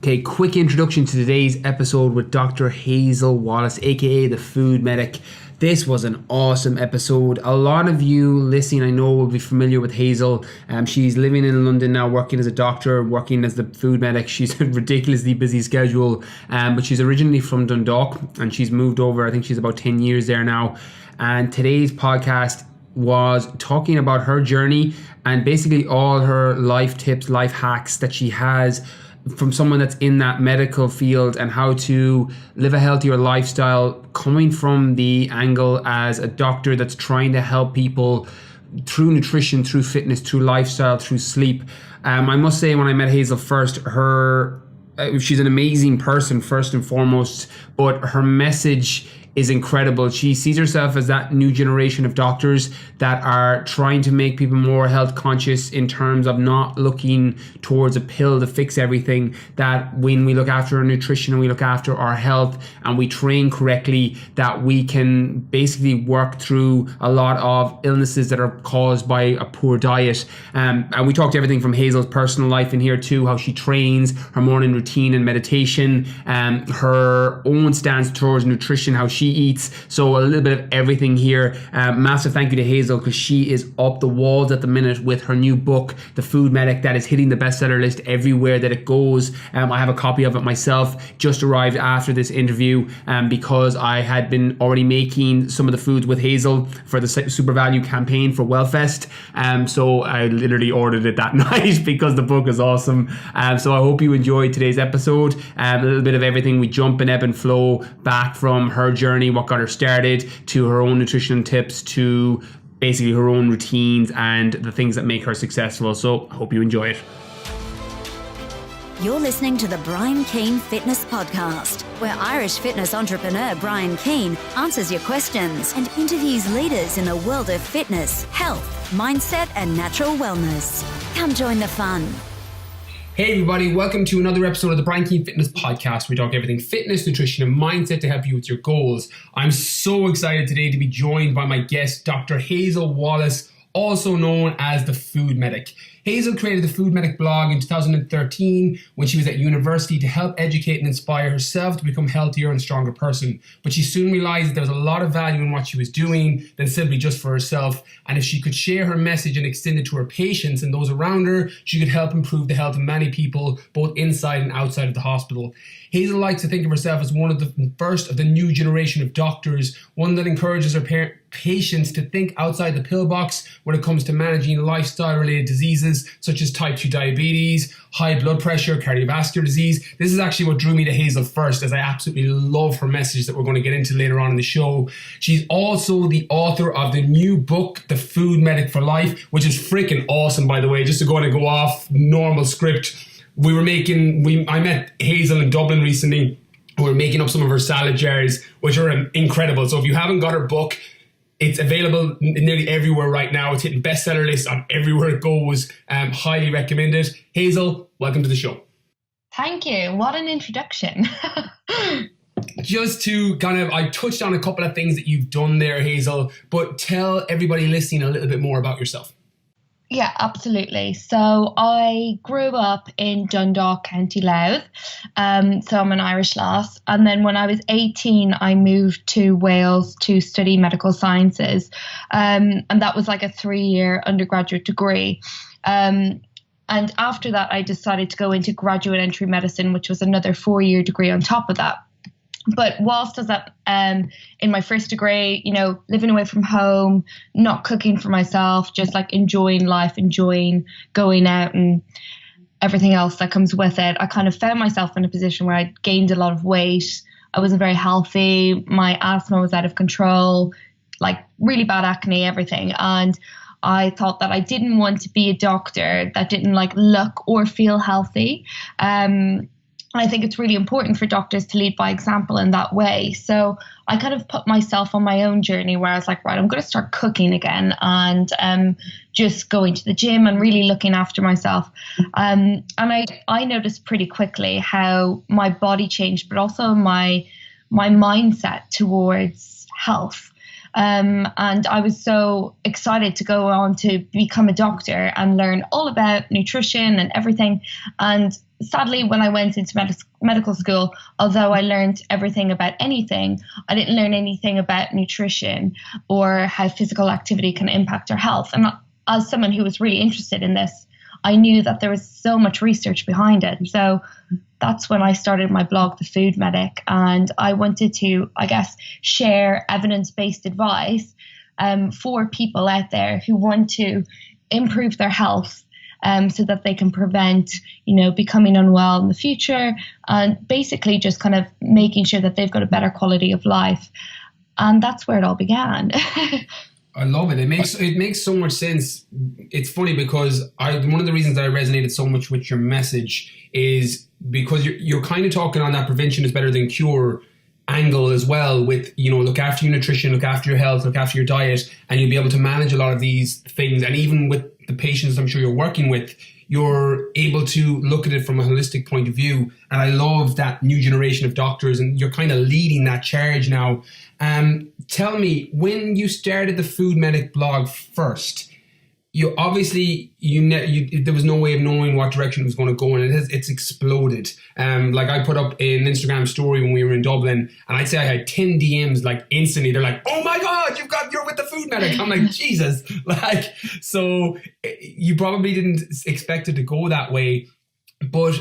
Okay, quick introduction to today's episode with Dr. Hazel Wallace, aka the Food Medic. This was an awesome episode. A lot of you listening, I know, will be familiar with Hazel. She's living in London now, working as a doctor, working as the Food Medic. She's a ridiculously busy schedule, but she's originally from Dundalk and she's moved over. I think she's about 10 years there now. And today's podcast was talking about her journey and basically all her life tips, life hacks that she has from someone that's in that medical field, and how to live a healthier lifestyle coming from the angle as a doctor that's trying to help people through nutrition, through fitness, through lifestyle, through sleep. I must say, when I met Hazel first, she's an amazing person first and foremost, but her message is incredible. She sees herself as that new generation of doctors that are trying to make people more health conscious in terms of not looking towards a pill to fix everything. That when we look after our nutrition and we look after our health and we train correctly, that we can basically work through a lot of illnesses that are caused by a poor diet. And we talked everything from Hazel's personal life in here too, how she trains, her morning routine and meditation, her own stance towards nutrition, how she eats. So a little bit of everything here. Massive thank you to Hazel, because she is up the walls at the minute with her new book, The Food Medic, that is hitting the bestseller list everywhere that it goes. I have a copy of it myself, just arrived after this interview, because I had been already making some of the foods with Hazel for the Super Value campaign for Wellfest. So I literally ordered it that night because the book is awesome. So I hope you enjoyed today's episode. A little bit of everything. We jump and ebb and flow back from her journey, what got her started, to her own nutrition tips, to basically her own routines and the things that make her successful. So I hope you enjoy it. You're listening to the Brian Keane Fitness Podcast, where Irish fitness entrepreneur Brian Keane answers your questions and interviews leaders in the world of fitness, health, mindset, and natural wellness. Come join the fun. Hey everybody, welcome to another episode of the Brian Keane Fitness Podcast. We talk everything fitness, nutrition, and mindset to help you with your goals. I'm so excited today to be joined by my guest, Dr. Hazel Wallace, also known as the Food Medic. Hazel created the Food Medic blog in 2013 when she was at university to help educate and inspire herself to become a healthier and stronger person. But she soon realized that there was a lot of value in what she was doing than simply just for herself. And if she could share her message and extend it to her patients and those around her, she could help improve the health of many people, both inside and outside of the hospital. Hazel likes to think of herself as one of the first of the new generation of doctors, one that encourages her patients to think outside the pillbox when it comes to managing lifestyle-related diseases such as type 2 diabetes, high blood pressure, cardiovascular disease. This is actually what drew me to Hazel first, as I absolutely love her message that we're going to get into later on in the show. She's also the author of the new book, The Food Medic for Life, which is freaking awesome, by the way. Just to go off normal script, I met Hazel in Dublin recently. We were making up some of her salad jars, which are incredible. So if you haven't got her book, it's available nearly everywhere right now. It's hitting bestseller lists on everywhere it goes. Highly recommended. Hazel, welcome to the show. Thank you. What an introduction. Just to I touched on a couple of things that you've done there, Hazel, but tell everybody listening a little bit more about yourself. Yeah, absolutely. So I grew up in Dundalk, County Louth. So I'm an Irish lass. And then when I was 18, I moved to Wales to study medical sciences. And that was like a 3-year undergraduate degree. And after that, I decided to go into graduate entry medicine, which was another 4-year degree on top of that. But whilst I was in my first degree, living away from home, not cooking for myself, just like enjoying life, enjoying going out and everything else that comes with it, I kind of found myself in a position where I gained a lot of weight. I wasn't very healthy. My asthma was out of control, like really bad acne, everything. And I thought that I didn't want to be a doctor that didn't look or feel healthy. I think it's really important for doctors to lead by example in that way. So I kind of put myself on my own journey where I was like, right, I'm going to start cooking again and just going to the gym and really looking after myself. And I noticed pretty quickly how my body changed, but also my mindset towards health. And I was so excited to go on to become a doctor and learn all about nutrition and everything. And sadly, when I went into medical school, although I learned everything about anything, I didn't learn anything about nutrition or how physical activity can impact our health. And as someone who was really interested in this, I knew that there was so much research behind it. So that's when I started my blog, The Food Medic. And I wanted to, I guess, share evidence-based advice for people out there who want to improve their health, so that they can prevent, becoming unwell in the future, and basically just kind of making sure that they've got a better quality of life. And that's where it all began. I love it. It makes so much sense. It's funny because one of the reasons that I resonated so much with your message is because you're kind of talking on that prevention is better than cure angle as well, with look after your nutrition, look after your health, look after your diet, and you'll be able to manage a lot of these things. And even with the patients I'm sure you're working with, you're able to look at it from a holistic point of view. And I love that new generation of doctors, and you're kind of leading that charge now. Tell me, when you started the Food Medic blog first, you obviously there was no way of knowing what direction it was going to go, and it's exploded. Like I put up an Instagram story when we were in Dublin, and I'd say I had 10 DMs like instantly. They're like, "Oh my God, you're with the Food Medic." I'm like, Jesus, so you probably didn't expect it to go that way, but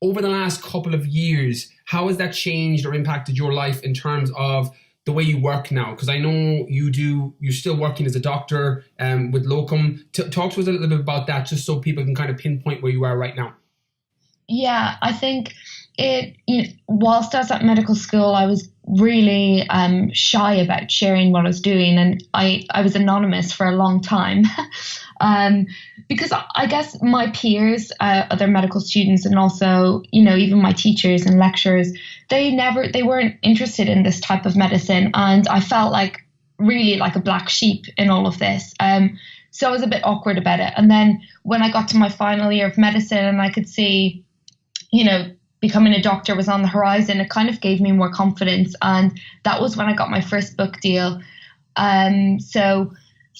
over the last couple of years, how has that changed or impacted your life in terms of the way you work now? Because I know you're still working as a doctor with locum. Talk to us a little bit about that, just so people can kind of pinpoint where you are right now. Yeah, I think whilst I was at medical school, I was really shy about sharing what I was doing, and I was anonymous for a long time. Because I guess my peers, other medical students, and also, even my teachers and lecturers, they weren't interested in this type of medicine. And I felt really like a black sheep in all of this. So I was a bit awkward about it. And then when I got to my final year of medicine and I could see, becoming a doctor was on the horizon, it kind of gave me more confidence. And that was when I got my first book deal. So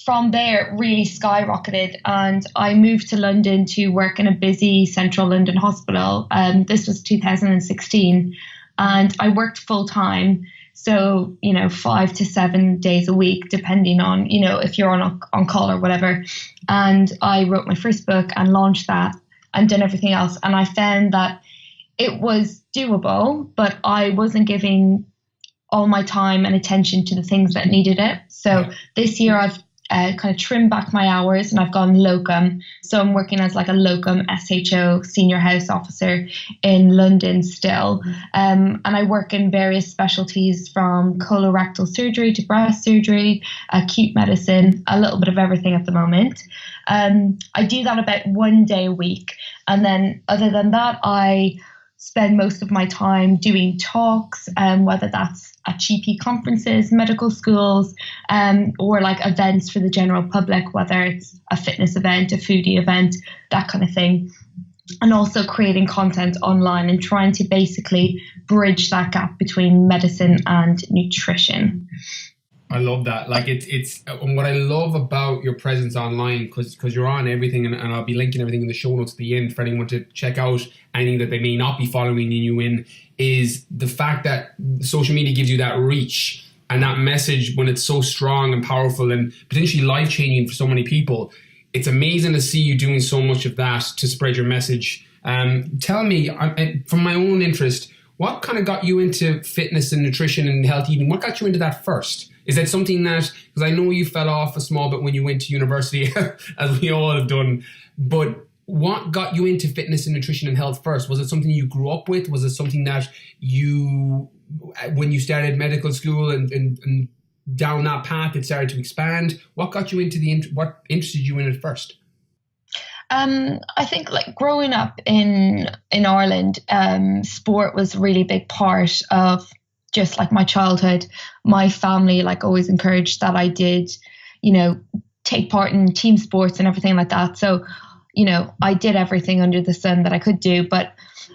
from there, it really skyrocketed, and I moved to London to work in a busy central London hospital. This was 2016, and I worked full time. So, 5 to 7 days a week, depending on, if you're on call or whatever. And I wrote my first book and launched that and done everything else. And I found that it was doable, but I wasn't giving all my time and attention to the things that needed it. So this year I've kind of trimmed back my hours, and I've gone locum. So I'm working as a locum SHO, senior house officer in London still. And I work in various specialties from colorectal surgery to breast surgery, acute medicine, a little bit of everything at the moment. I do that about 1 day a week. And then other than that, I spend most of my time doing talks, whether that's at GP conferences, medical schools, or events for the general public, whether it's a fitness event, a foodie event, that kind of thing. And also creating content online and trying to basically bridge that gap between medicine and nutrition. I love that. It's what I love about your presence online, because you're on everything, and I'll be linking everything in the show notes at the end for anyone to check out anything that they may not be following you in, is the fact that social media gives you that reach and that message when it's so strong and powerful and potentially life-changing for so many people. It's amazing to see you doing so much of that to spread your message. Tell me, from my own interest, what kind of got you into fitness and nutrition and healthy eating? What got you into that first? Is that something that, because I know you fell off a small bit when you went to university, as we all have done, but what got you into fitness and nutrition and health first? Was it something you grew up with? Was it something that when you started medical school and down that path, it started to expand? What got you into what interested you in it first? I think growing up in Ireland, sport was a really big part of just my childhood. My family always encouraged that I did, take part in team sports and everything like that. So I did everything under the sun that I could do. But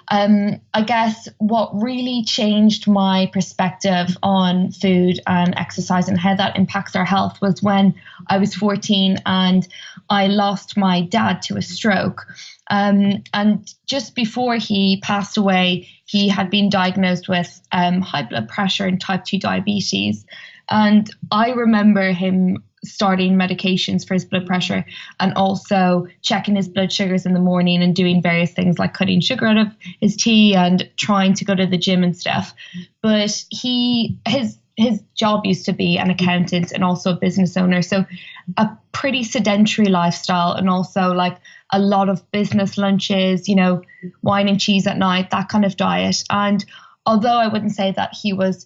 I guess what really changed my perspective on food and exercise and how that impacts our health was when I was 14 and I lost my dad to a stroke. And just before he passed away, he had been diagnosed with high blood pressure and type 2 diabetes. And I remember him starting medications for his blood pressure and also checking his blood sugars in the morning and doing various things like cutting sugar out of his tea and trying to go to the gym and stuff. But his job used to be an accountant and also a business owner. So a pretty sedentary lifestyle, and also like a lot of business lunches, wine and cheese at night, that kind of diet. And although I wouldn't say that he was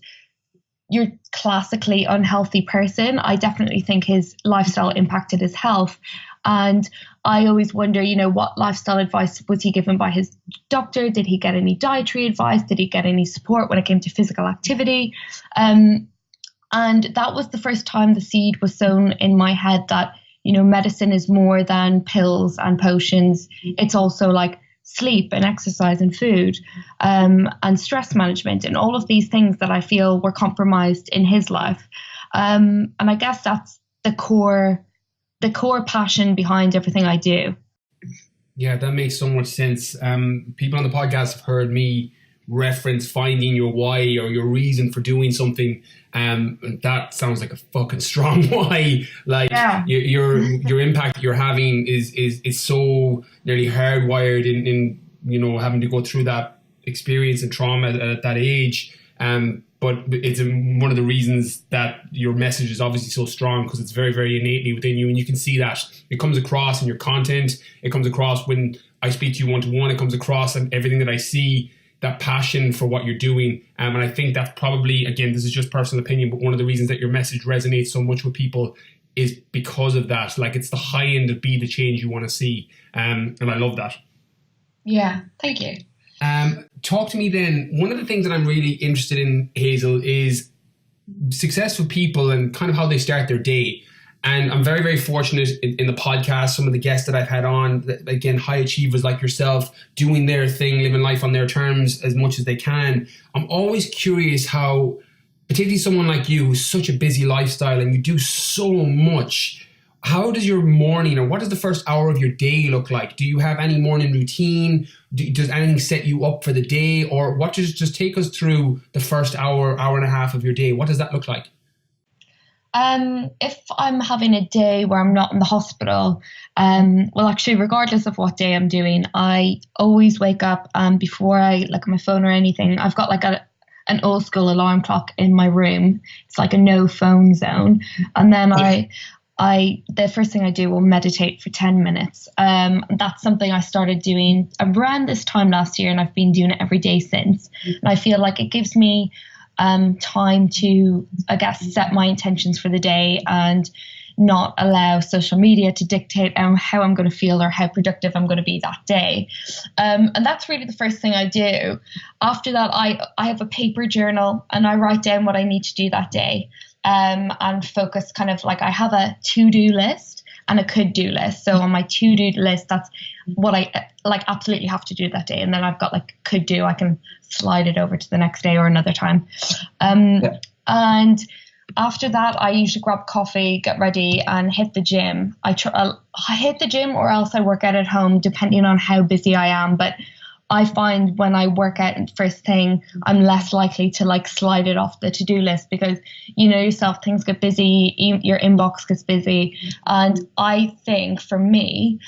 your classically unhealthy person, I definitely think his lifestyle impacted his health. And I always wonder, what lifestyle advice was he given by his doctor? Did he get any dietary advice? Did he get any support when it came to physical activity? And that was the first time the seed was sown in my head that, medicine is more than pills and potions. It's also like sleep and exercise and food, and stress management and all of these things that I feel were compromised in his life. And I guess that's the core passion behind everything I do. Yeah, that makes so much sense. People on the podcast have heard me reference finding your why or your reason for doing something. That sounds like a fucking strong why. Like, yeah. your impact that you're having is so nearly hardwired in having to go through that experience and trauma at that age. But it's one of the reasons that your message is obviously so strong, because it's very, very innately within you. And you can see that. It comes across in your content. It comes across when I speak to you one-to-one. It comes across in everything that I see, that passion for what you're doing. And I think that's probably, again, this is just personal opinion, but one of the reasons that your message resonates so much with people is because of that. Like, it's the high end of be the change you want to see. And I love that. Yeah, thank you. Talk to me then. One of the things that I'm really interested in, Hazel, is successful people and kind of how they start their day. And I'm very, very fortunate in the podcast, some of the guests that I've had on, again, high achievers like yourself, doing their thing, living life on their terms as much as they can. I'm always curious how, particularly someone like you, who's such a busy lifestyle and you do so much, how does your morning, or what does the first hour of your day look like? Do you have any morning routine? Does anything set you up for the day? Or what, just take us through the first hour and a half of your day. What does that look like? If I'm having a day where I'm not in the hospital, well, actually, regardless of what day I'm doing, I always wake up before I look at my phone or anything. I've got like an old school alarm clock in my room. It's like a no phone zone. And then the first thing I do will meditate for 10 minutes. That's something I started doing around this time last year, and I've been doing it every day since. And I feel like it gives me time to, I guess, set my intentions for the day and not allow social media to dictate how I'm going to feel or how productive I'm going to be that day. And that's really the first thing I do. After that, I have a paper journal and I write down what I need to do that day. And focus kind of like, I have a to-do list and a could-do list. So on my to-do list, that's what I like absolutely have to do that day. And then I've got like could-do, I can slide it over to the next day or another time. And after that, I usually grab coffee, get ready and hit the gym. I hit the gym or else I work out at home, depending on how busy I am. But I find when I work out first thing, I'm less likely to like slide it off the to-do list, because you know yourself, things get busy, your inbox gets busy. And I think for me,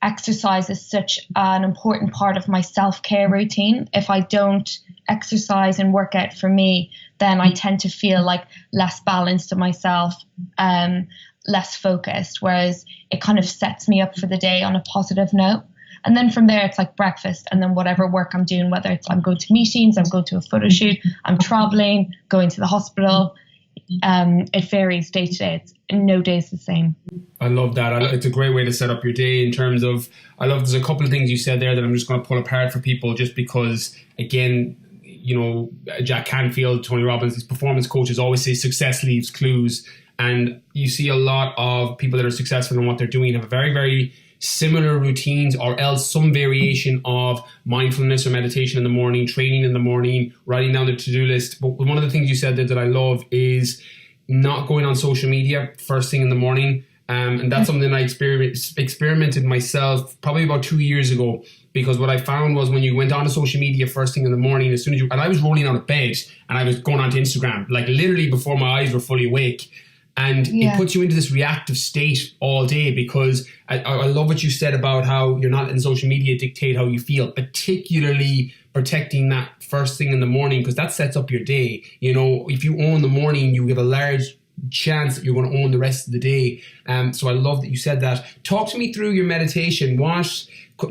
exercise is such an important part of my self-care routine. If I don't exercise and work out for me, then I tend to feel like less balanced in myself, less focused, whereas it kind of sets me up for the day on a positive note. And then from there, it's like breakfast and then whatever work I'm doing, whether it's I'm going to meetings, I'm going to a photo shoot, I'm traveling, going to the hospital. It varies day to day. No day is the same. I love that. It's a great way to set up your day in terms of, there's a couple of things you said there that I'm just going to pull apart for people, just because, again, you know, Jack Canfield, Tony Robbins, these performance coaches always say success leaves clues. And you see a lot of people that are successful in what they're doing have a very, very similar routines or else some variation of mindfulness or meditation in the morning, training in the morning, writing down the to-do list. But one of the things you said that I love is not going on social media first thing in the morning. And that's something I experimented myself probably about 2 years ago, because what I found was when you went on to social media first thing in the morning, as soon as and I was rolling out of bed and I was going onto Instagram, like literally before my eyes were fully awake. And it puts you into this reactive state all day, because I love what you said about how you're not letting social media dictate how you feel, particularly protecting that first thing in the morning, because that sets up your day. You know, if you own the morning, you have a large chance that you're going to own the rest of the day. So I love that you said that. Talk to me through your meditation.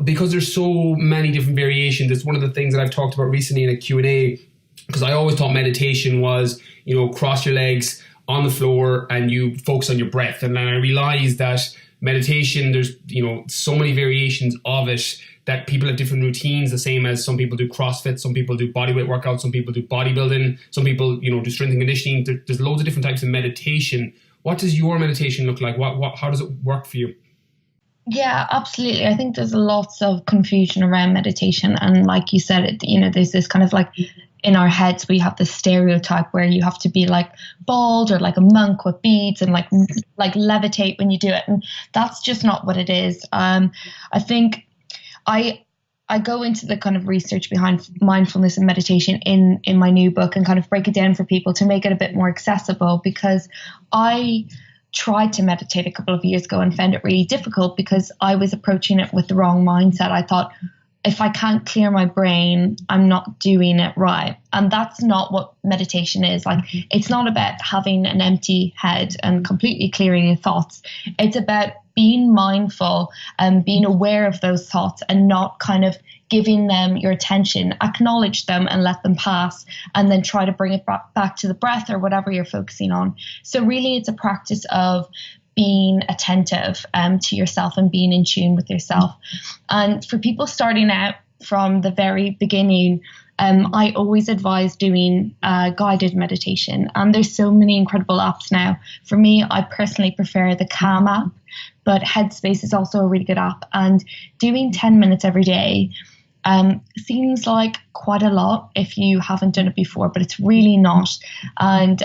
Because there's so many different variations, it's one of the things that I've talked about recently in a Q&A, because I always thought meditation was, you know, cross your legs on the floor and you focus on your breath. And then I realized that meditation, there's, you know, so many variations of it, that people have different routines, the same as some people do CrossFit, some people do bodyweight workouts, some people do bodybuilding, some people, you know, do strength and conditioning. There's loads of different types of meditation. What does your meditation look like? How does it work for you? Yeah, absolutely. I think there's lots of confusion around meditation. And like you said, you know, there's this kind of like, in our heads, we have this stereotype where you have to be like bald or like a monk with beads and like levitate when you do it. And that's just not what it is. I think I go into the kind of research behind mindfulness and meditation in my new book and kind of break it down for people to make it a bit more accessible, because I tried to meditate a couple of years ago and found it really difficult because I was approaching it with the wrong mindset. I thought, if I can't clear my brain, I'm not doing it right. And that's not what meditation is. Like, it's not about having an empty head and completely clearing your thoughts. It's about being mindful and being aware of those thoughts and not kind of giving them your attention, acknowledge them and let them pass, and then try to bring it back to the breath or whatever you're focusing on. So really, it's a practice of being attentive to yourself and being in tune with yourself. And for people starting out from the very beginning, I always advise doing guided meditation. And there's so many incredible apps now. For me, I personally prefer the Calm app, but Headspace is also a really good app. And doing 10 minutes every day seems like quite a lot if you haven't done it before, but it's really not. And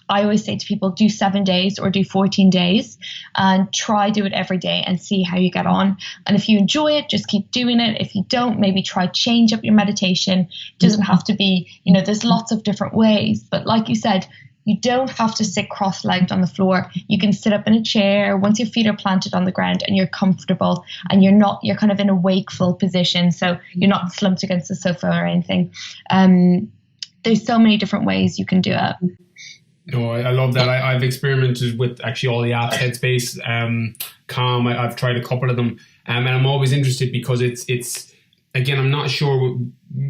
I always say to people, do 7 days or do 14 days and do it every day and see how you get on. And if you enjoy it, just keep doing it. If you don't, maybe try change up your meditation. It doesn't have to be, you know, there's lots of different ways. But like you said, you don't have to sit cross-legged on the floor. You can sit up in a chair once your feet are planted on the ground and you're comfortable and you're kind of in a wakeful position. So you're not slumped against the sofa or anything. There's so many different ways you can do it. No, I love that. I've experimented with actually all the apps, Headspace, Calm. I've tried a couple of them, and I'm always interested because it's again, I'm not sure.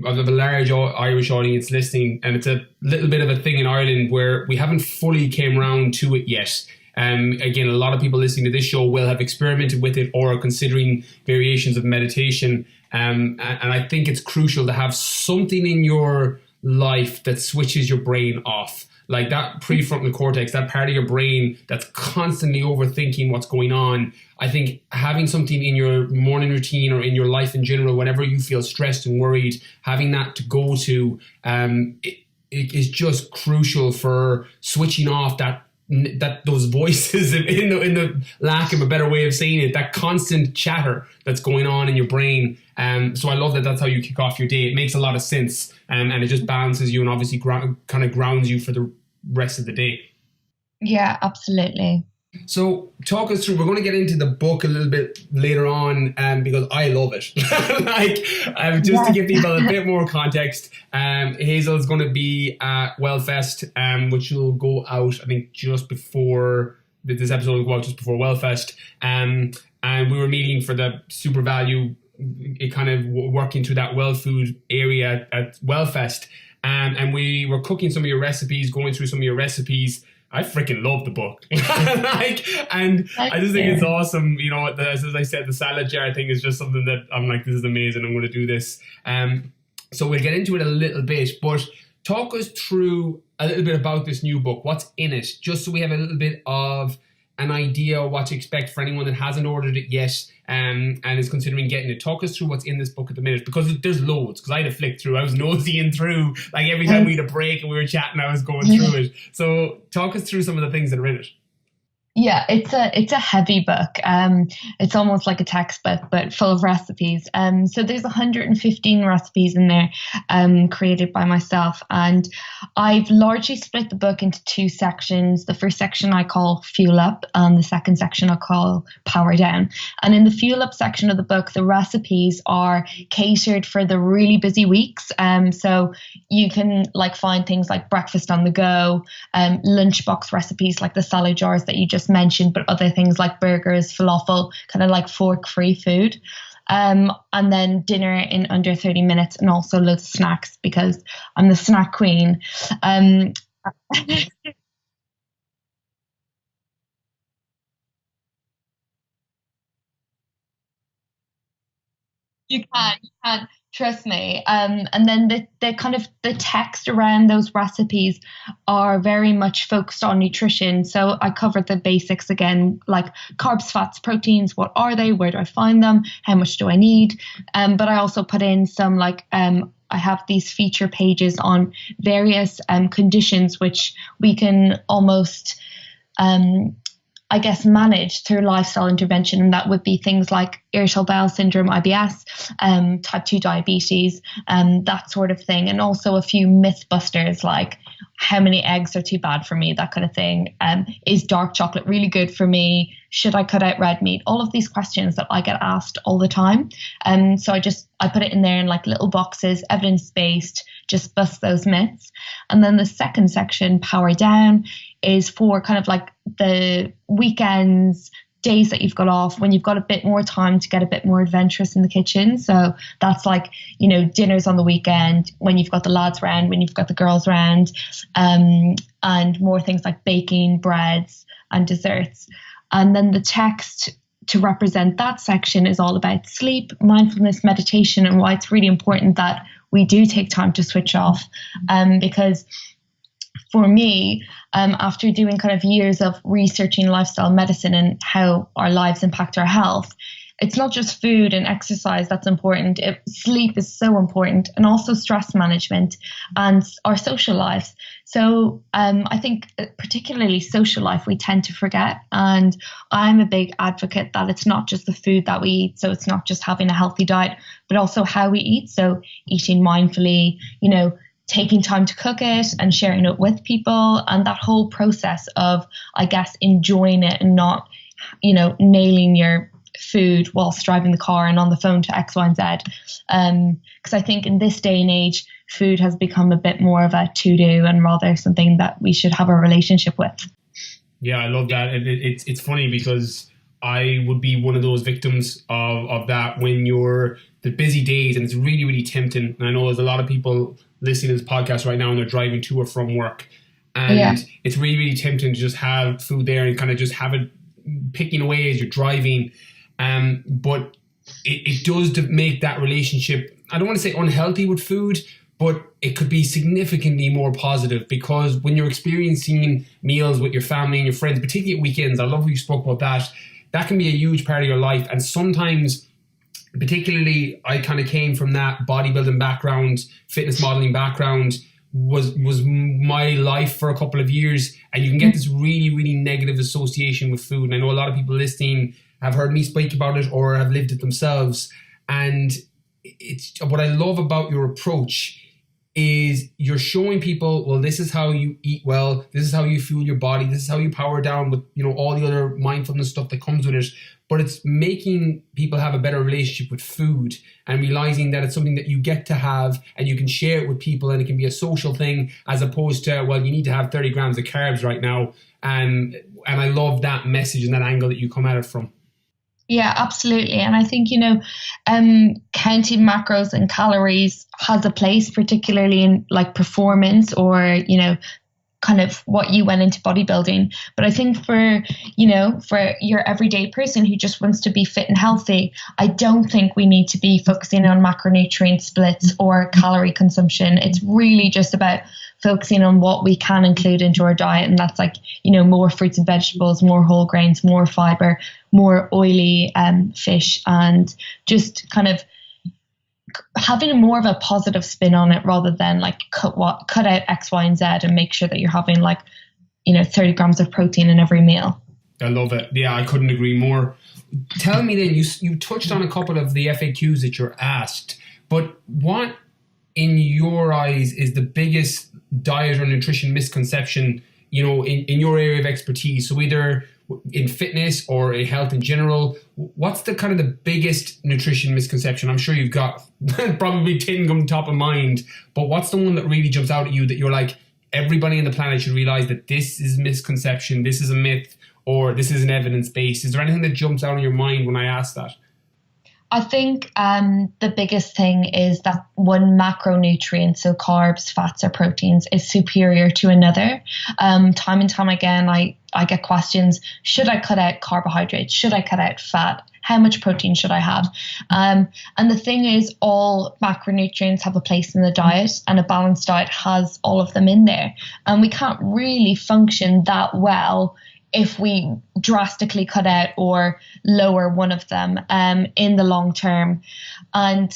I have a large Irish audience listening, and it's a little bit of a thing in Ireland where we haven't fully came around to it yet. Again, a lot of people listening to this show will have experimented with it or are considering variations of meditation. And I think it's crucial to have something in your life that switches your brain off. Like that prefrontal cortex, that part of your brain that's constantly overthinking what's going on. I think having something in your morning routine or in your life in general, whenever you feel stressed and worried, having that to go to it is just crucial for switching off that those voices in the lack of a better way of saying it, that constant chatter that's going on in your brain. So I love that that's how you kick off your day. It makes a lot of sense, and it just balances you and obviously kind of grounds you for the rest of the day. Yeah, absolutely. So talk us through, we're going to get into the book a little bit later on because I love it. Just to give people a bit more context, Hazel is going to be at Wellfest, which will go out, I think, just before, this episode will go out just before Wellfest. And we were meeting for the Super Value, kind of working through that well food area at Wellfest. And we were cooking some of your recipes, going through some of your recipes. I freaking love the book. I just think it's awesome. You know, as I said, the salad jar thing is just something that I'm like, this is amazing. I'm going to do this. So we'll get into it a little bit, but talk us through a little bit about this new book. What's in it? Just so we have a little bit of an idea what to expect for anyone that hasn't ordered it yet and is considering getting it? Talk us through what's in this book at the minute, because there's loads. Because I had to flick through. I was nosying through. Like every time we had a break and we were chatting, I was going through it. So talk us through some of the things that are in it. Yeah, it's a heavy book. It's almost like a textbook, but full of recipes. So there's 115 recipes in there, created by myself, and I've largely split the book into two sections. The first section I call Fuel Up, and the second section I call Power Down. And in the Fuel Up section of the book, the recipes are catered for the really busy weeks. So you can like find things like breakfast on the go, lunchbox recipes like the salad jars that you just mentioned, but other things like burgers, falafel, kind of like fork-free food. And then dinner in under 30 minutes, and also loads of snacks because I'm the snack queen. You can trust me. And then the kind of the text around those recipes are very much focused on nutrition. So I covered the basics again, like carbs, fats, proteins. What are they? Where do I find them? How much do I need? But I also put in some like I have these feature pages on various conditions which we can almost I guess, manage through lifestyle intervention. And that would be things like irritable bowel syndrome, IBS, type 2 diabetes, that sort of thing. And also a few myth busters like how many eggs are too bad for me, that kind of thing. Is dark chocolate really good for me? Should I cut out red meat? All of these questions that I get asked all the time. So I put it in there in like little boxes, evidence-based, just bust those myths. And then the second section, Power Down, is for kind of like the weekends, days that you've got off, when you've got a bit more time to get a bit more adventurous in the kitchen. So that's like, dinners on the weekend, when you've got the lads round, when you've got the girls round, and more things like baking, breads and desserts. And then the text to represent that section is all about sleep, mindfulness, meditation, and why it's really important that we do take time to switch off. Because for me, after doing kind of years of researching lifestyle medicine and how our lives impact our health, it's not just food and exercise that's important. Sleep is so important, and also stress management and our social lives. So I think particularly social life, we tend to forget. And I'm a big advocate that it's not just the food that we eat. So it's not just having a healthy diet, but also how we eat. So eating mindfully, taking time to cook it and sharing it with people, and that whole process of, I guess, enjoying it and not, nailing your food whilst driving the car and on the phone to X, Y, and Z. Because I think in this day and age, food has become a bit more of a to-do and rather something that we should have a relationship with. Yeah, I love that. It's funny because I would be one of those victims of that when you're the busy days, and it's really, really tempting. And I know there's a lot of people listening to this podcast right now and they're driving to or from work. And It's really, really tempting to just have food there and kind of just have it picking away as you're driving. But it does make that relationship, I don't want to say unhealthy with food, but it could be significantly more positive, because when you're experiencing meals with your family and your friends, particularly at weekends, I love how you spoke about that. That can be a huge part of your life. And sometimes, particularly, I kind of came from that bodybuilding background, fitness modeling background, was my life for a couple of years. And you can get this really, really negative association with food. And I know a lot of people listening have heard me speak about it or have lived it themselves. And it's what I love about your approach is you're showing people, well, this is how you eat well, this is how you fuel your body, this is how you power down with, all the other mindfulness stuff that comes with it. But it's making people have a better relationship with food and realizing that it's something that you get to have and you can share it with people, and it can be a social thing, as opposed to, well, you need to have 30 grams of carbs right now. And I love that message and that angle that you come at it from. Yeah, absolutely. And I think, counting macros and calories has a place, particularly in like performance or, kind of what you went into bodybuilding. But I think for your everyday person who just wants to be fit and healthy, I don't think we need to be focusing on macronutrient splits or calorie consumption. It's really just about focusing on what we can include into our diet. And that's like, more fruits and vegetables, more whole grains, more fiber, more oily fish, and just kind of having more of a positive spin on it rather than like cut out X, Y, and Z, and make sure that you're having 30 grams of protein in every meal. I love it. Yeah, I couldn't agree more. Tell me then, you touched on a couple of the FAQs that you're asked, but what in your eyes is the biggest diet or nutrition misconception, in your area of expertise? So either in fitness or in health in general, what's the kind of the biggest nutrition misconception? I'm sure you've got probably 10 come top of mind, but what's the one that really jumps out at you that you're like, everybody on the planet should realize that this is misconception, this is a myth, or this is an evidence-based? Is there anything that jumps out in your mind when I ask that? I think the biggest thing is that one macronutrient, so carbs, fats, or proteins, is superior to another. Time and time again, I get questions: should I cut out carbohydrates? Should I cut out fat? How much protein should I have? And the thing is, all macronutrients have a place in the diet, and a balanced diet has all of them in there. And we can't really function that well if we drastically cut out or lower one of them in the long term. And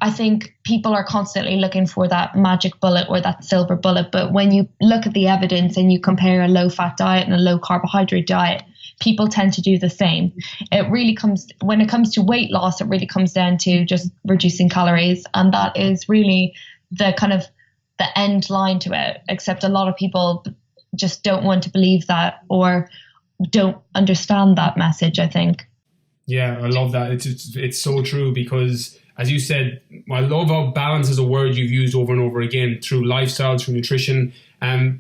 I think people are constantly looking for that magic bullet or that silver bullet. But when you look at the evidence and you compare a low-fat diet and a low-carbohydrate diet, people tend to do the same. When it comes to weight loss, it really comes down to just reducing calories. And that is really the kind of the end line to it, except a lot of people just don't want to believe that or don't understand that message, I think. Yeah, I love that. It's so true, because as you said, I love how balance is a word you've used over and over again through lifestyle, through nutrition,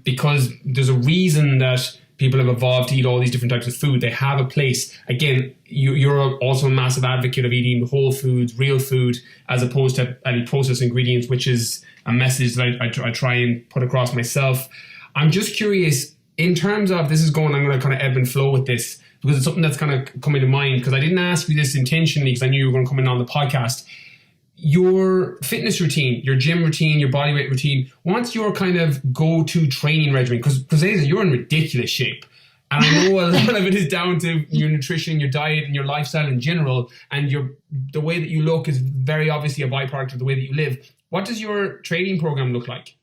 because there's a reason that people have evolved to eat all these different types of food. They have a place. Again, you're also a massive advocate of eating whole foods, real food, as opposed to any processed ingredients, which is a message that I try and put across myself. I'm just curious, in terms of, I'm going to kind of ebb and flow with this, because it's something that's kind of coming to mind, because I didn't ask you this intentionally because I knew you were going to come in on the podcast. Your fitness routine, your gym routine, your body weight routine, what's your kind of go-to training regimen? Because Hazel, you're in ridiculous shape. And I know a lot of it is down to your nutrition, your diet, and your lifestyle in general. And the way that you look is very obviously a byproduct of the way that you live. What does your training program look like?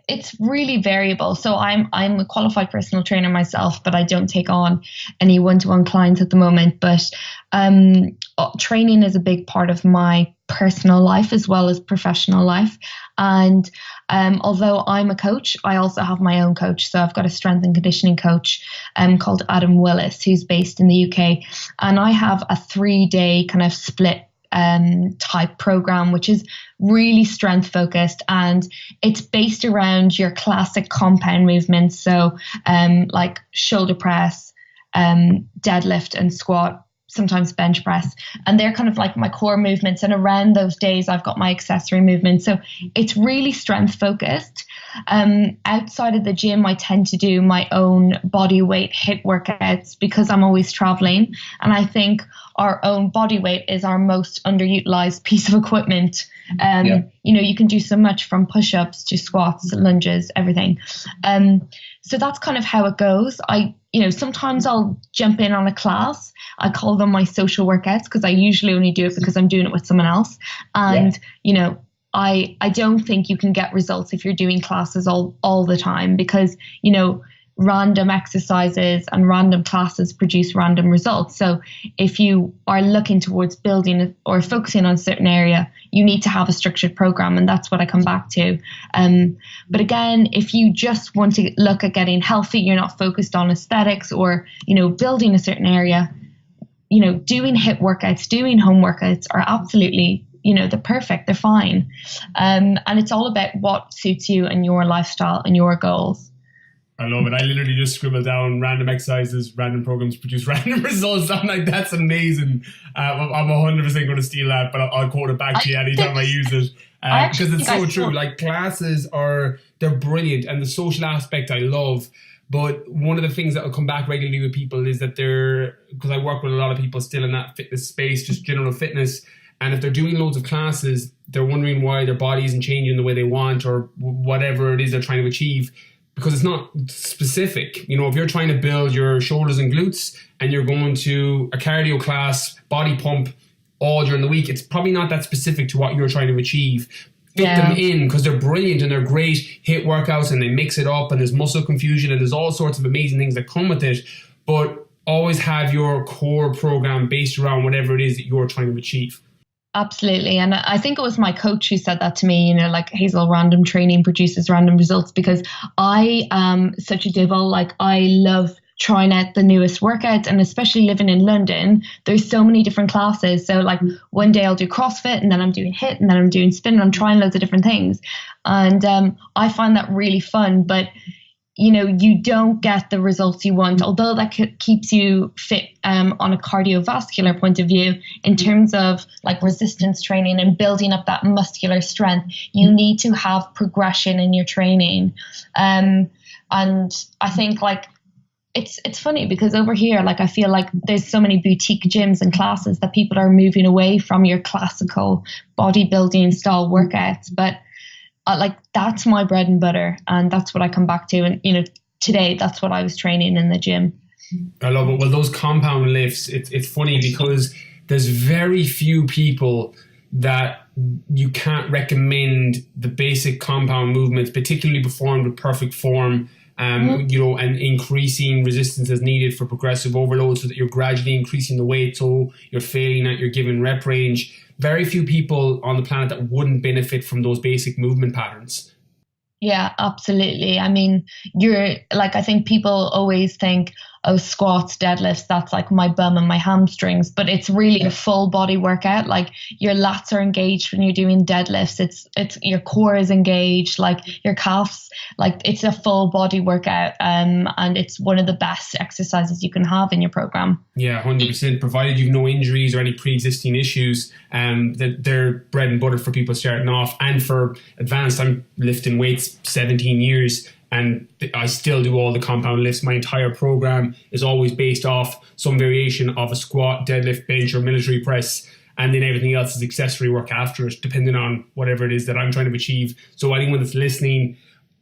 It's really variable. So I'm a qualified personal trainer myself, but I don't take on any one-to-one clients at the moment. But training is a big part of my personal life as well as professional life. And although I'm a coach, I also have my own coach. So I've got a strength and conditioning coach called Adam Willis, who's based in the UK. And I have a 3-day kind of split type program, which is really strength focused, and it's based around your classic compound movements. So like shoulder press, deadlift and squat, sometimes bench press, and they're kind of like my core movements. And around those days, I've got my accessory movements. So it's really strength focused. Outside of the gym, I tend to do my own body weight HIIT workouts because I'm always traveling. And I think our own body weight is our most underutilized piece of equipment. You can do so much, from push-ups to squats, lunges, everything. So that's kind of how it goes. Sometimes I'll jump in on a class. I call them my social workouts because I usually only do it because I'm doing it with someone else. And, I don't think you can get results if you're doing classes all the time, because, random exercises and random classes produce random results. So if you are looking towards building or focusing on a certain area, you need to have a structured program. And that's what I come back to. But again, if you just want to look at getting healthy, you're not focused on aesthetics or, building a certain area, doing HIIT workouts, doing home workouts are absolutely, they're perfect. They're fine. And it's all about what suits you and your lifestyle and your goals. I love it. I literally just scribble down random exercises, random programs, produce random results. I'm like, that's amazing. I'm 100% going to steal that, but I'll quote it back to you anytime I use it. Because it's so true. Like classes they're brilliant, and the social aspect I love. But one of the things that will come back regularly with people is that because I work with a lot of people still in that fitness space, just general fitness. And if they're doing loads of classes, they're wondering why their body isn't changing the way they want or whatever it is they're trying to achieve. Because it's not specific. You know, if you're trying to build your shoulders and glutes and you're going to a cardio class, body pump all during the week, it's probably not that specific to what you're trying to achieve. Fit them in because they're brilliant and they're great HIIT workouts and they mix it up and there's muscle confusion and there's all sorts of amazing things that come with it. But always have your core program based around whatever it is that you're trying to achieve. Absolutely. And I think it was my coach who said that to me, you know, like, Hazel, random training produces random results, because I am such a devil. Like, I love trying out the newest workouts, and especially living in London, there's so many different classes. So like one day I'll do CrossFit and then I'm doing HIIT and then I'm doing spin and I'm trying loads of different things. And I find that really fun, but you know, you don't get the results you want, although that keeps you fit on a cardiovascular point of view. In terms of like resistance training and building up that muscular strength, you need to have progression in your training. And I think like it's funny because over here, like, I feel like there's so many boutique gyms and classes that people are moving away from your classical bodybuilding style workouts. But like, that's my bread and butter, and that's what I come back to. And you know, today that's what I was training in the gym. I love it. Well, those compound lifts, it's funny because there's very few people that you can't recommend the basic compound movements, particularly performed with perfect form. You know, and increasing resistance as needed for progressive overload so that you're gradually increasing the weight so you're failing at your given rep range. Very few people on the planet that wouldn't benefit from those basic movement patterns. Yeah, absolutely. I mean, I think people always think, oh, squats, deadlifts, that's like my bum and my hamstrings, but it's really a full body workout. Like, your lats are engaged when you're doing deadlifts. It's your core is engaged, like your calves, like it's a full body workout. And it's one of the best exercises you can have in your program. Yeah, 100%. Provided you've no injuries or any pre-existing issues, that they're bread and butter for people starting off and for advanced. I'm lifting weights 17 years. And I still do all the compound lifts. My entire program is always based off some variation of a squat, deadlift, bench, or military press. And then everything else is accessory work after it, depending on whatever it is that I'm trying to achieve. So anyone that's listening,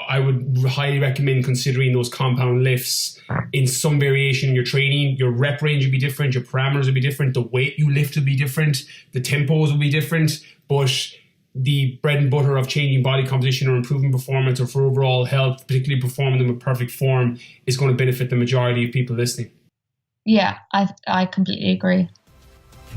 I would highly recommend considering those compound lifts in some variation in your training. Your rep range would be different. Your parameters would be different. The weight you lift would be different. The tempos will be different. But the bread and butter of changing body composition or improving performance or for overall health, particularly performing them in perfect form, is going to benefit the majority of people listening. Yeah, I completely agree.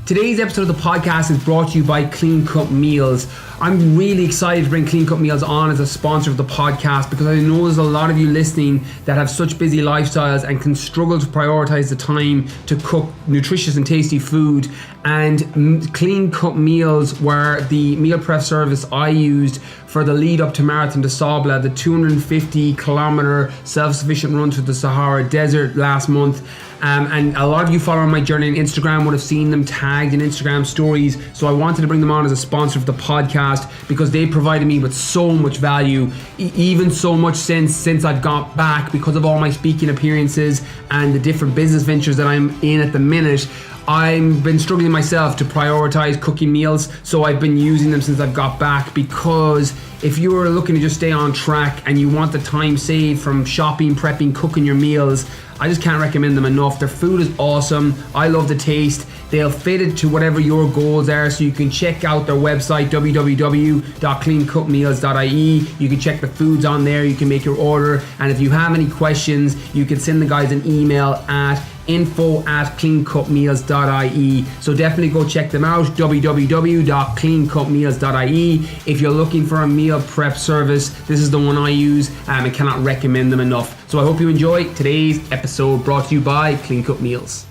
Today's episode of the podcast is brought to you by Clean Cut Meals. I'm really excited to bring Clean Cut Meals on as a sponsor of the podcast because I know there's a lot of you listening that have such busy lifestyles and can struggle to prioritize the time to cook nutritious and tasty food. And Clean Cut Meals were the meal prep service I used for the lead up to Marathon des Sables, the 250 kilometer self-sufficient run through the Sahara Desert last month. And a lot of you following my journey on Instagram would have seen them tagged in Instagram stories. So I wanted to bring them on as a sponsor of the podcast because they provided me with so much value, even so much since I've got back because of all my speaking appearances and the different business ventures that I'm in at the minute. I've been struggling myself to prioritize cooking meals, so I've been using them since I've got back, because if you're looking to just stay on track and you want the time saved from shopping, prepping, cooking your meals, I just can't recommend them enough. Their food is awesome. I love the taste. They'll fit it to whatever your goals are, so you can check out their website, www.cleancutmeals.ie. You can check the foods on there. You can make your order. And if you have any questions, you can send the guys an email at info@cleancutmeals.ie. So definitely go check them out, www.cleancutmeals.ie. If you're looking for a meal prep service, this is the one I use, and I cannot recommend them enough. So I hope you enjoy today's episode, brought to you by Clean Cut Meals.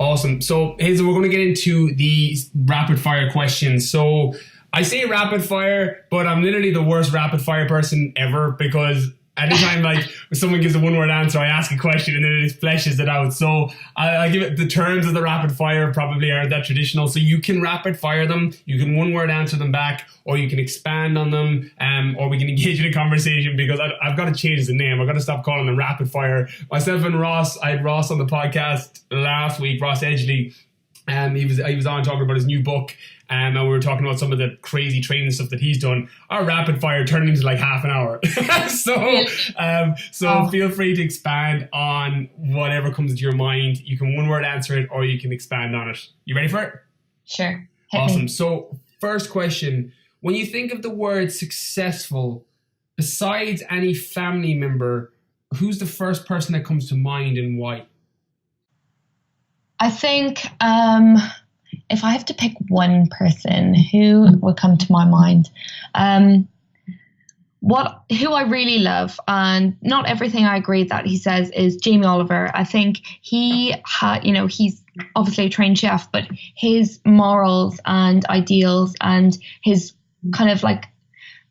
Awesome. So Hazel, we're going to get into the rapid fire questions. So I say rapid fire, but I'm literally the worst rapid fire person ever because anytime like someone gives a one-word answer, I ask a question and then it fleshes it out. So I give it the terms of the rapid fire probably are that traditional. So you can rapid fire them, you can one-word answer them back, or you can expand on them, or we can engage in a conversation, because I've got to change the name. I've got to stop calling them rapid fire. Myself and Ross, I had Ross on the podcast last week, Ross Edgley. He was on talking about his new book, and we were talking about some of the crazy training stuff that he's done. Our rapid fire turned into like half an hour. So feel free to expand on whatever comes to your mind. You can one word answer it, or you can expand on it. You ready for it? Sure. Awesome. So first question, when you think of the word successful, besides any family member, who's the first person that comes to mind and why? I think if I have to pick one person, who would come to my mind? Who I really love, and not everything I agree that he says, is Jamie Oliver. I think he's obviously a trained chef, but his morals and ideals and his kind of like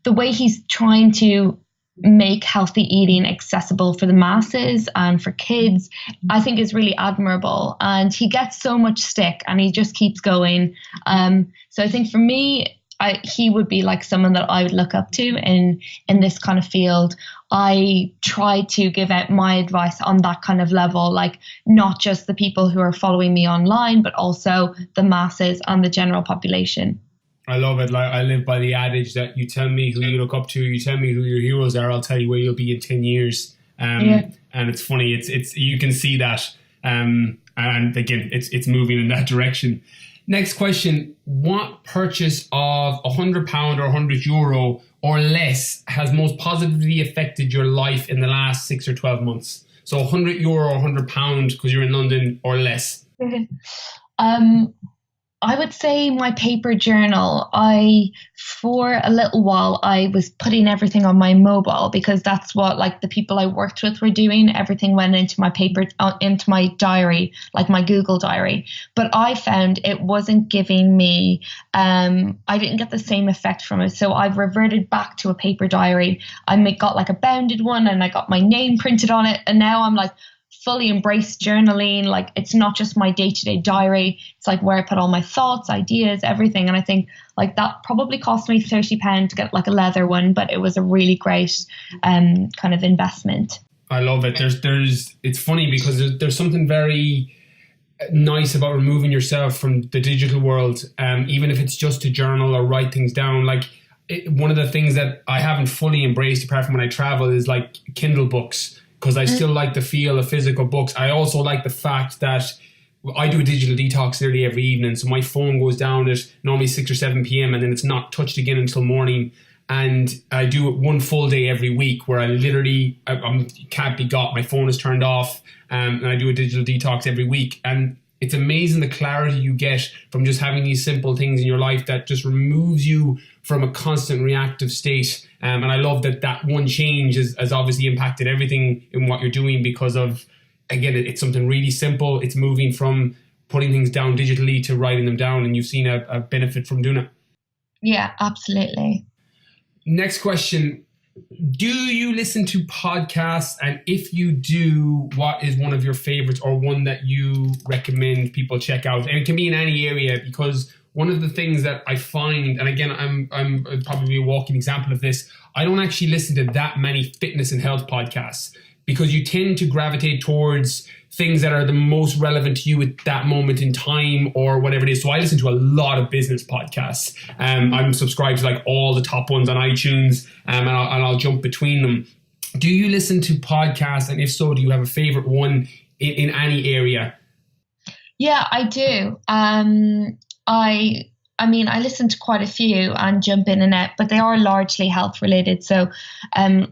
the way he's trying to make healthy eating accessible for the masses and for kids, I think is really admirable. And he gets so much stick and he just keeps going. So I think for me, he would be like someone that I would look up to in this kind of field. I try to give out my advice on that kind of level, like not just the people who are following me online, but also the masses and the general population. I love it. Like, I live by the adage that you tell me who you look up to, you tell me who your heroes are, I'll tell you where you'll be in 10 years. And it's funny, it's you can see that. And again, it's moving in that direction. Next question, what purchase of £100 or €100 or less has most positively affected your life in the last 6 or 12 months? So €100 or £100 because you're in London or less. I would say my paper journal. For a little while, I was putting everything on my mobile because that's what like the people I worked with were doing. Everything went into my paper, into my diary, like my Google diary. But I found it wasn't giving me, I didn't get the same effect from it. So I've reverted back to a paper diary. I got like a bounded one and I got my name printed on it. And now I'm like, fully embrace journaling. Like it's not just my day-to-day diary, it's like where I put all my thoughts, ideas, everything. And I think like that probably cost me £30 to get like a leather one, but it was a really great kind of investment. I love it. It's funny because there's something very nice about removing yourself from the digital world, even if it's just to journal or write things down. Like one of the things that I haven't fully embraced apart from when I travel is like Kindle books, because I still like the feel of physical books. I also like the fact that I do a digital detox nearly every evening. So my phone goes down at normally 6 or 7 p.m. and then it's not touched again until morning. And I do it one full day every week where I literally can't be got. My phone is turned off, and I do a digital detox every week. And it's amazing the clarity you get from just having these simple things in your life that just removes you from a constant reactive state. And I love that one change has obviously impacted everything in what you're doing because of, again, it's something really simple. It's moving from putting things down digitally to writing them down, and you've seen a benefit from doing it. Yeah, absolutely. Next question. Do you listen to podcasts? And if you do, what is one of your favorites or one that you recommend people check out? And it can be in any area, because one of the things that I find, and again, I'm probably a walking example of this, I don't actually listen to that many fitness and health podcasts because you tend to gravitate towards things that are the most relevant to you at that moment in time or whatever it is. So I listen to a lot of business podcasts. I'm subscribed to like all the top ones on iTunes, and I'll jump between them. Do you listen to podcasts? And if so, do you have a favorite one in any area? Yeah, I do. I mean, I listen to quite a few and jump in and out, but they are largely health related. So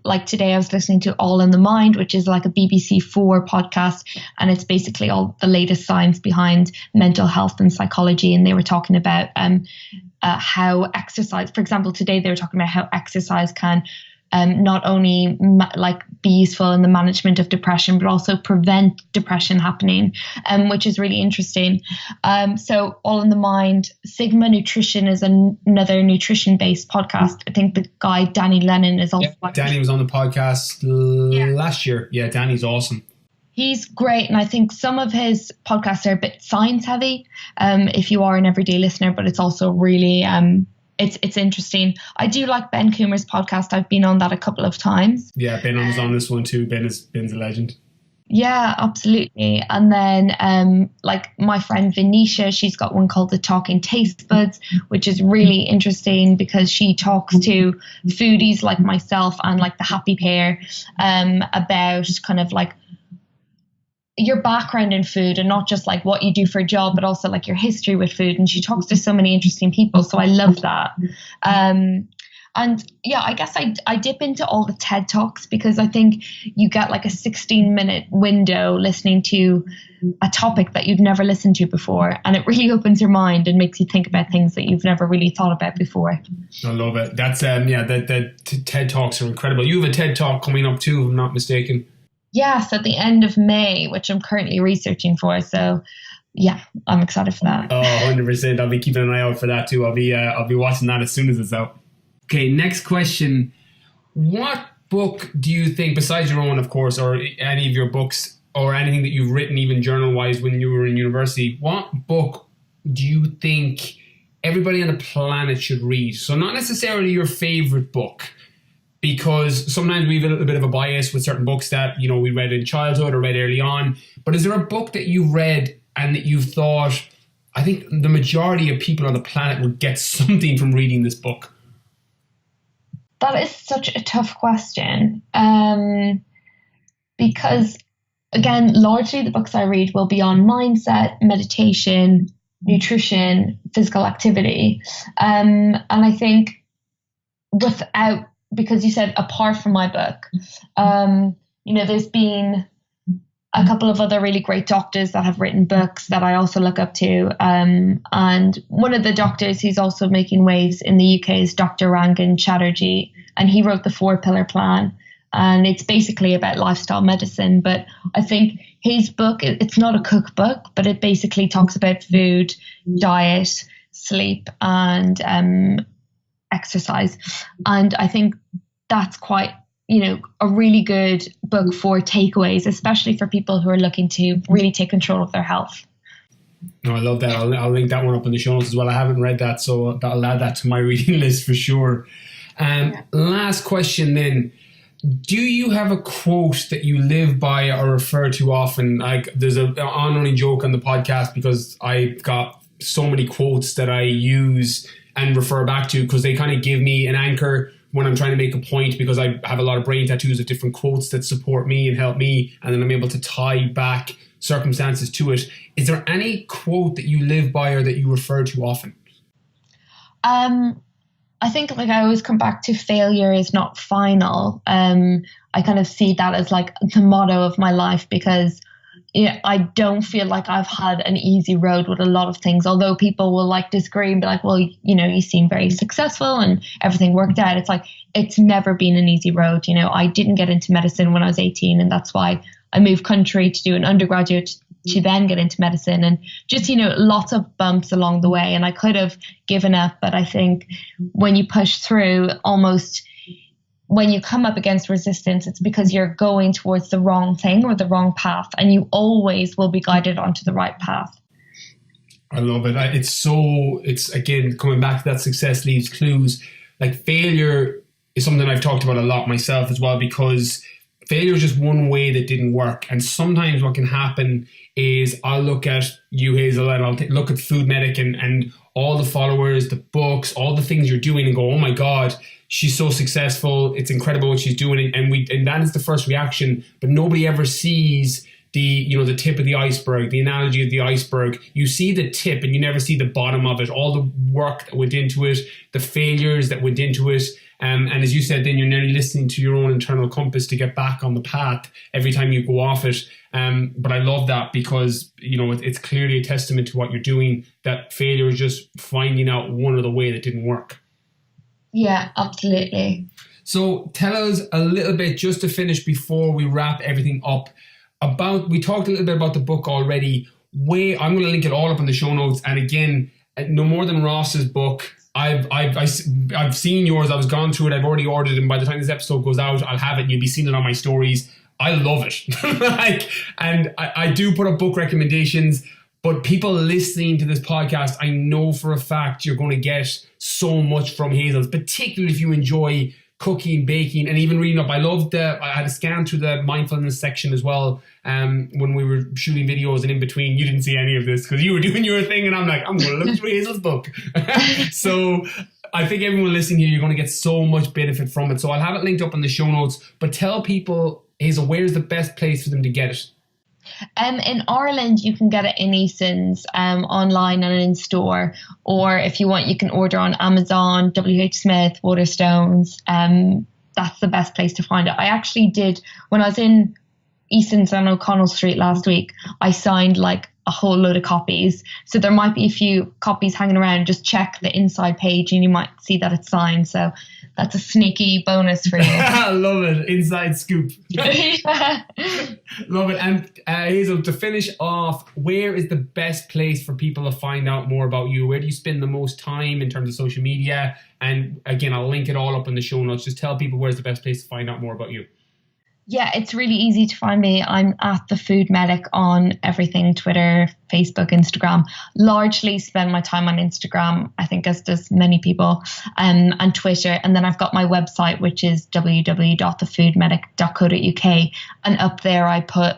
like today I was listening to All in the Mind, which is like a BBC4 podcast. And it's basically all the latest science behind mental health and psychology. And they were talking about how exercise, for example, today they were talking about how exercise can not only like be useful in the management of depression, but also prevent depression happening, which is really interesting. So All in the Mind, Sigma Nutrition is another nutrition-based podcast. I think the guy Danny Lennon is also. Yeah, Danny was on the podcast last year. Yeah, Danny's awesome. He's great, and I think some of his podcasts are a bit science heavy. If you are an everyday listener, but it's also really it's interesting. I do like Ben Coomer's podcast. I've been on that a couple of times. Yeah, Ben was on this one too. Ben's a legend. Yeah, absolutely. And then like my friend Venetia, she's got one called The Talking Taste Buds, which is really interesting because she talks to foodies like myself and like the Happy Pair about kind of like your background in food, and not just like what you do for a job, but also like your history with food. And she talks to so many interesting people. So I love that. And yeah, I guess I dip into all the TED Talks because I think you get like a 16-minute window listening to a topic that you've never listened to before. And it really opens your mind and makes you think about things that you've never really thought about before. I love it. That's, the TED Talks are incredible. You have a TED Talk coming up too, if I'm not mistaken. Yes, at the end of May, which I'm currently researching for. So yeah, I'm excited for that. Oh, 100%. I'll be keeping an eye out for that too. I'll be watching that as soon as it's out. Okay, next question. What book do you think, besides your own, of course, or any of your books or anything that you've written, even journal-wise when you were in university, what book do you think everybody on the planet should read? So not necessarily your favorite book, because sometimes we have a little bit of a bias with certain books that, you know, we read in childhood or read early on. But is there a book that you read and that you thought, I think the majority of people on the planet would get something from reading this book? That is such a tough question. Because, again, largely the books I read will be on mindset, meditation, nutrition, physical activity. And I think because you said apart from my book, there's been a couple of other really great doctors that have written books that I also look up to. And one of the doctors who's also making waves in the UK is Dr. Rangan Chatterjee, and he wrote the 4-Pillar Plan. And it's basically about lifestyle medicine. But I think his book, it's not a cookbook, but it basically talks about food, diet, sleep, and exercise. And I think that's quite, a really good book for takeaways, especially for people who are looking to really take control of their health. No, I love that. I'll link that one up in the show notes as well. I haven't read that, so I'll add that to my reading list for sure. Last question then. Do you have a quote that you live by or refer to often? Like, there's an on-running joke on the podcast because I've got so many quotes that I use and refer back to because they kind of give me an anchor when I'm trying to make a point, because I have a lot of brain tattoos of different quotes that support me and help me, and then I'm able to tie back circumstances to it. Is there any quote that you live by or that you refer to often? I think I always come back to failure is not final. I kind of see that as like the motto of my life, because I don't feel like I've had an easy road with a lot of things, although people will disagree and be like, well, you seem very successful and everything worked out. It's like, it's never been an easy road. I didn't get into medicine when I was 18, and that's why I moved country to do an undergraduate to then get into medicine, and just, lots of bumps along the way. And I could have given up, but I think when you push through, almost when you come up against resistance, it's because you're going towards the wrong thing or the wrong path, and you always will be guided onto the right path. I love it. It's again, coming back to that success leaves clues. Like, failure is something I've talked about a lot myself as well, because failure is just one way that didn't work. And sometimes what can happen is I'll look at you, Hazel, and I'll look at Food Medic and all the followers, the books, all the things you're doing, and go, oh my God, she's so successful. It's incredible what she's doing. And that is the first reaction, but nobody ever sees the tip of the iceberg, the analogy of the iceberg. You see the tip and you never see the bottom of it, all the work that went into it, the failures that went into it. And as you said, then you're nearly listening to your own internal compass to get back on the path every time you go off it. But I love that because, it's clearly a testament to what you're doing, that failure is just finding out one other way that didn't work. Yeah, absolutely. So tell us a little bit, just to finish before we wrap everything up, we talked a little bit about the book already. I'm going to link it all up in the show notes. And again, no more than Ross's book. I've seen yours. I was gone through it. I've already ordered it. And by the time this episode goes out, I'll have it. And you'll be seeing it on my stories. I love it. I do put up book recommendations, but people listening to this podcast, I know for a fact you're going to get so much from Hazel, particularly if you enjoy cooking, baking, and even reading up. I had a scan through the mindfulness section as well when we were shooting videos, and in between, you didn't see any of this because you were doing your thing, and I'm like, I'm going to look through Hazel's book. So I think everyone listening here, you're going to get so much benefit from it. So I'll have it linked up in the show notes, but tell people, Hazel, where's the best place for them to get it? In Ireland, you can get it in Eason's online and in store, or if you want, you can order on Amazon, WH Smith, Waterstones. That's the best place to find it. I actually did, when I was in Eason's on O'Connell Street last week, I signed like a whole load of copies. So there might be a few copies hanging around. Just check the inside page and you might see that it's signed. So that's a sneaky bonus for you. I love it. Inside scoop. Yeah. Love it. And Hazel, to finish off, where is the best place for people to find out more about you? Where do you spend the most time in terms of social media? And again, I'll link it all up in the show notes. Just tell people where's the best place to find out more about you. Yeah, it's really easy to find me. I'm at The Food Medic on everything, Twitter, Facebook, Instagram. Largely spend my time on Instagram, I think, as does many people, and Twitter. And then I've got my website, which is www.thefoodmedic.co.uk. And up there I put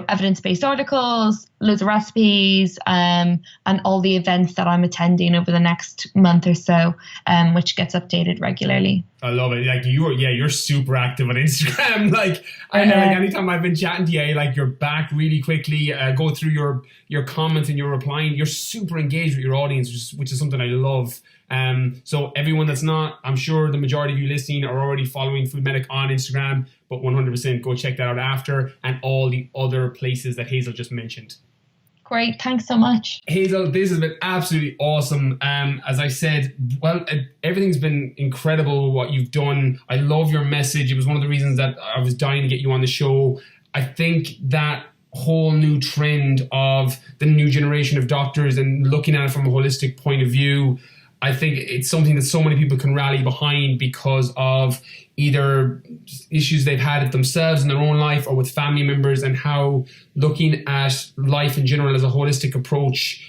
evidence-based articles, loads of recipes, and all the events that I'm attending over the next month or so, which gets updated regularly. I love it. You're super active on Instagram. Anytime I've been chatting to you, you're back really quickly, go through your comments and you're replying. You're super engaged with your audience, which is something I love. So everyone that's not, I'm sure the majority of you listening are already following Food Medic on Instagram, but 100% go check that out after, and all the other places that Hazel just mentioned. Great. Thanks so much. Hazel, this has been absolutely awesome. As I said, everything's been incredible what you've done. I love your message. It was one of the reasons that I was dying to get you on the show. I think that whole new trend of the new generation of doctors and looking at it from a holistic point of view, I think it's something that so many people can rally behind because of either issues they've had it themselves in their own life or with family members, and how looking at life in general as a holistic approach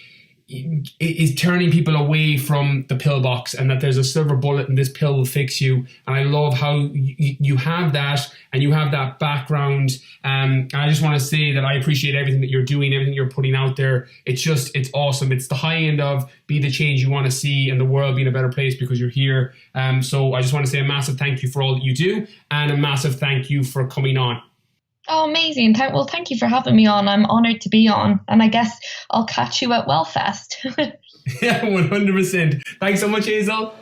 is turning people away from the pillbox, and that there's a silver bullet and this pill will fix you. And I love how you have that, and you have that background. And I just want to say that I appreciate everything that you're doing, everything you're putting out there. It's awesome. It's the high end of be the change you want to see and the world being a better place because you're here. So I just want to say a massive thank you for all that you do, and a massive thank you for coming on. Oh, amazing. Well, thank you for having me on. I'm honoured to be on. And I guess I'll catch you at Wellfest. Yeah, 100%. Thanks so much, Hazel.